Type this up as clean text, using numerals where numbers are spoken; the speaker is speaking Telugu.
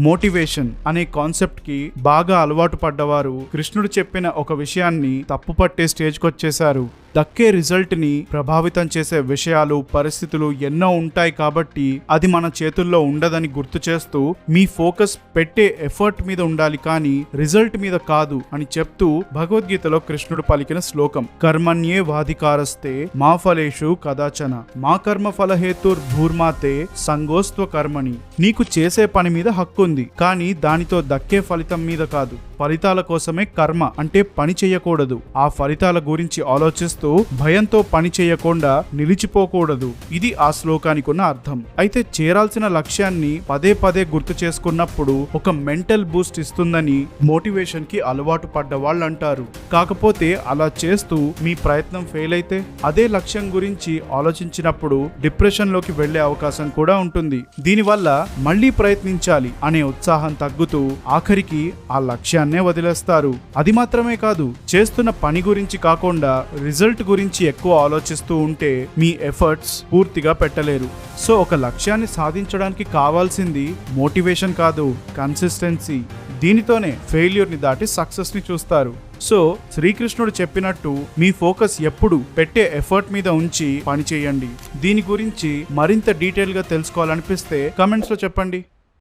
మోటివేషన్ అనే కాన్సెప్ట్ కి బాగా అలవాటు పడ్డవారు కృష్ణుడు చెప్పిన ఒక విషయాన్ని తప్పుపట్టే స్టేజ్కి వచ్చేశారు. దక్కే రిజల్ట్ ని ప్రభావితం చేసే విషయాలు, పరిస్థితులు ఎన్నో ఉంటాయి కాబట్టి అది మన చేతుల్లో ఉండదని గుర్తు చేస్తూ మీ ఫోకస్ పెట్టే ఎఫర్ట్ మీద ఉండాలి కానీ రిజల్ట్ మీద కాదు అని చెప్తూ భగవద్గీతలో కృష్ణుడు పలికిన శ్లోకం కర్మణ్యే వాధికారస్తే మా ఫలేషు కదాచన మా కర్మ ఫలహేతుర్ భూర్మాతే సంగోస్త్వ కర్మణి. నీకు చేసే పని మీద హక్కు ఉంది కానీ దానితో దక్కే ఫలితం మీద కాదు. ఫలితాల కోసమే కర్మ అంటే పని చేయకూడదు. ఆ ఫలితాల గురించి ఆలోచిస్తూ భయంతో పని చేయకుండా నిలిచిపోకూడదు. ఇది ఆ శ్లోకానికి ఉన్న అర్థం. అయితే చేరాల్సిన లక్ష్యాన్ని పదే పదే గుర్తు చేసుకున్నప్పుడు ఒక మెంటల్ బూస్ట్ ఇస్తుందని మోటివేషన్ కి అలవాటు పడ్డ వాళ్ళు అంటారు. కాకపోతే అలా చేస్తూ మీ ప్రయత్నం ఫెయిల్ అయితే అదే లక్ష్యం గురించి ఆలోచించినప్పుడు డిప్రెషన్ లోకి వెళ్లే అవకాశం కూడా ఉంటుంది. దీనివల్ల మళ్లీ ప్రయత్నించాలి అనే ఉత్సాహం తగ్గుతూ ఆఖరికి ఆ లక్ష్యాన్నే వదిలేస్తారు. అది మాత్రమే కాదు, చేస్తున్న పని గురించి కాకుండా రిజల్ట్ గురించి ఎక్కువ ఆలోచిస్తూ ఉంటే మీ ఎఫర్ట్స్ పూర్తిగా పెట్టలేరు. సో ఒక లక్ష్యాన్ని సాధించడానికి కావాల్సింది మోటివేషన్ కాదు, కన్సిస్టెన్సీ. దీనితోనే ఫెయిల్యూర్ ని దాటి సక్సెస్ ని చూస్తారు. సో శ్రీకృష్ణుడు చెప్పినట్టు మీ ఫోకస్ ఎప్పుడు పెట్టే ఎఫర్ట్ మీద ఉంచి పని చేయండి. దీని గురించి మరింత డీటెయిల్ గా తెలుసుకోవాలనిపిస్తే కమెంట్స్ లో చెప్పండి.